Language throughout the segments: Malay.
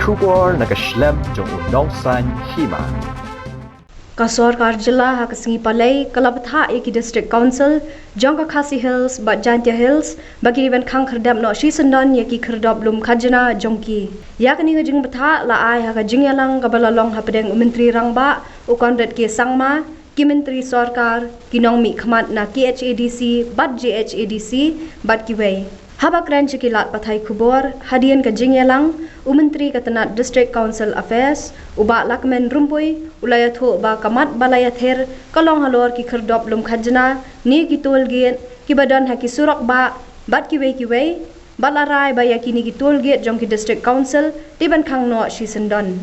Kubor nakaslab jong unongsan hima. Kasorkar Jilla Hakasingi Palai Kalapatha Eki District Council Jongka Khasi Hills Jantia Hills bagi event khang kherdap no Shisandan yaki kherdap lum khajana jongki yakni ngajing batha la ai haka jingyalang kabalalong hapadeng menteri rangba ukondet ke sangma ki menteri sarkar kinong mi khmat na KHADC bat JHADC bat kiwei habak ran chikilat pathai khubor hadian ka jingyalang umenteri katanat District Council Affairs uba lakmen rumpui ulayatho ba kamat balayather kalong halor ki kherdop lum khajna ni ki tolgate ki badan ha ki surak ba bat kiwei balarai ba yakini ki tolgate jong ki District Council tiban khang no Shisandon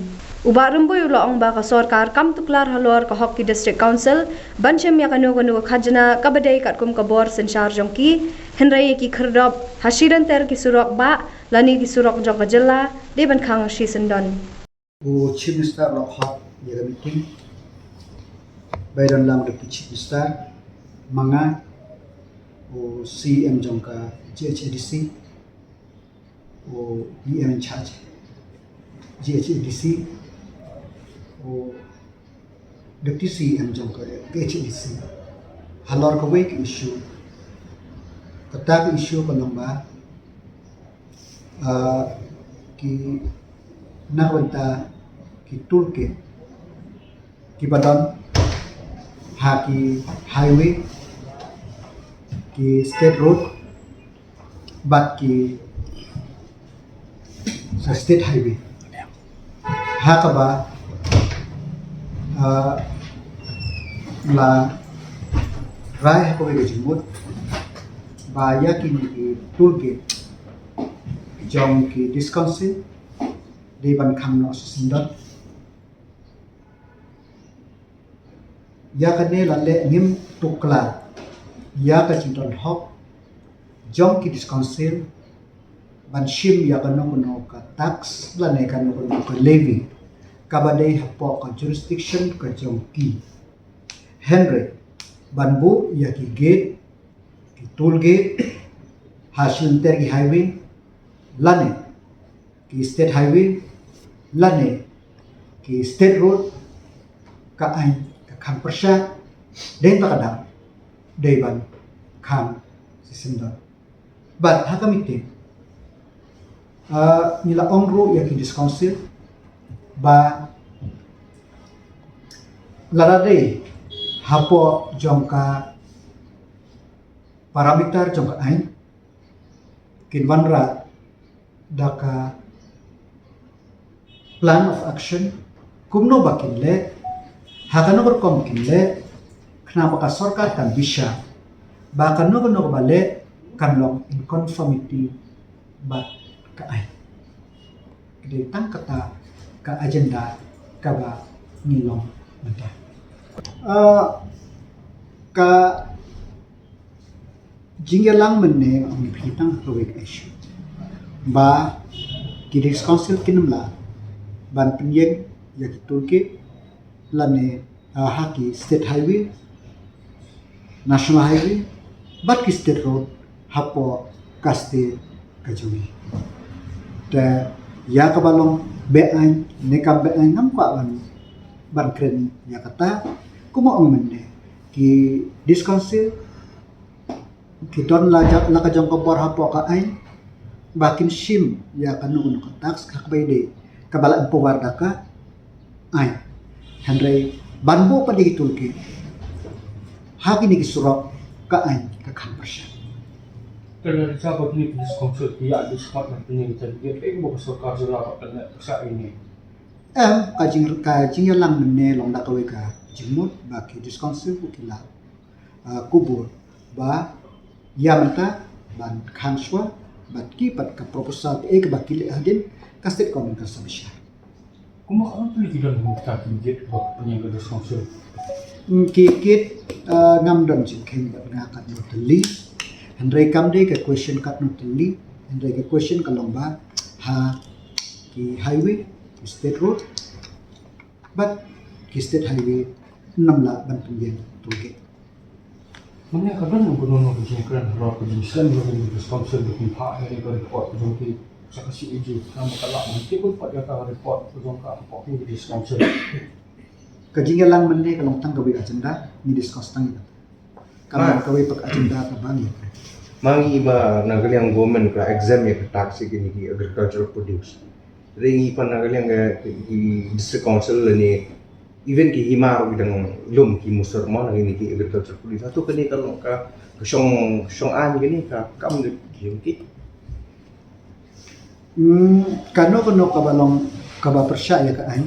uba rumpui ulaong ba ka sarkar kam tuklar halor ka hok ki District Council banchem yakanu kanu khajna kabadai katkum kabor sensar jong ki henrai ki kherdop hasiran ter ki surak ba lani ki surak jong ka jilla tiban khang Shisandon O Chief Minister Lokhot yaga meeting Bayron lang Deputy Chief Minister Manga o CM jongka GHADC o BM in charge GHADC o Deputy CM jongka GHADC halor ka wake issue katak issue ka lomba ki narwanta ki toolkit ki badan ha ki highway ki state road bat ki sa state highway ha ka ba la rai ha ko ge jimut ba ya ki toolkit jong ki discount di ban kham no sindot ya kane lalle ngim tukla ya ka chinton hok jong ki discouncil ban shim ya kano kuno ka tax lane kano kuno ka levy kabadai hapo ka jurisdiction ka jong ki henry banbu ya ki gate ki toll gate hasil ter ki highway lane ki state highway lane ki state road ka ay ka kham persya den takada deban kham sisinda but hakamite nila ongro ya ki discouncil ba larade hapo jongka parameter jongka ay kinwanra daka plan of action kumno bakinle hakano kom kinle khnapa ka sarkar kan bisha ba kanno bale kanlong in conformity ba ka ai de tang kata ka agenda ka ba nilong mata ka jingyalang menne ang pitang proyek issue ba kidis council kinamla ban penyeng yaki tulke lane haki state highway national highway bat ki state road hapo kaste kajumi ta ya kabalong bean nekam bean ngam kwa ban kren yakata kumo ang mende ki this council ki don la ka jong ko bor hapo ka ay bakin shim ya kanu ka tax kakbay de kabalaan po warga ka ay henry banbo pa di tulki haki ni kisurok ka ay kakampersya Kalau siapa ni diskonsul ya diskon nanti kita dia mau sarkar jala pada sa ini kajing lang menne long da kawe ka jimut baki diskonsul ukila kubur ba yamanta ban khanswa batki pat ka proposal ek bakil hadin kastet komen ka sabisha Kuma ano tuloy tidak mengukta kigit bak penyangga diskonsul kikit ngamdon jingking bat ngakat no teli Hendrai kamde ke question kat no teli Hendrai ke question ka lomba ha ki highway ki state road but ki state highway namla ban penggen tulke Mana kadang nunggu nunggu kerja keren rock di Islam juga di diskonsul di pihak ini kan kuat jadi sa kasi uji na makala mungkin pun pada ka report pun ka apa ni di council Kajingalang menne kalong tang gawi agenda ni discuss tang ito. Kalau gawi pag agenda ta bang ito. Mangi iba nagaliang government ka exam ya tax kini ki agricultural produce. Ringi pa nagaliang ki district council ni even ki himaro bidang lum ki musor mo nang ini ki agricultural produce. Ato kani kalong ka syong an gini ka kam ni ki. Kano kabalong kaba persya ya ka ay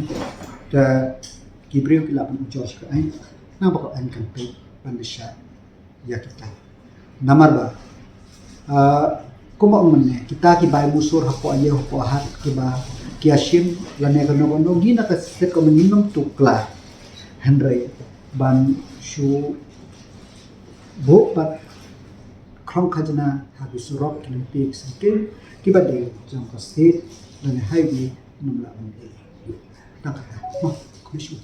da Gibril kilapan George ka ay na bako an campaign pandesya ya kita. Namar ba kuma umne kita ki bay musur hapo aye hapo hat ki ba ki asim lane kano gina ka set ko minimum tukla Henry ban shu bo pat krong khajna habi surok olympic sakin ki ba de jang ka state lane highway numla umde takata mo komisyon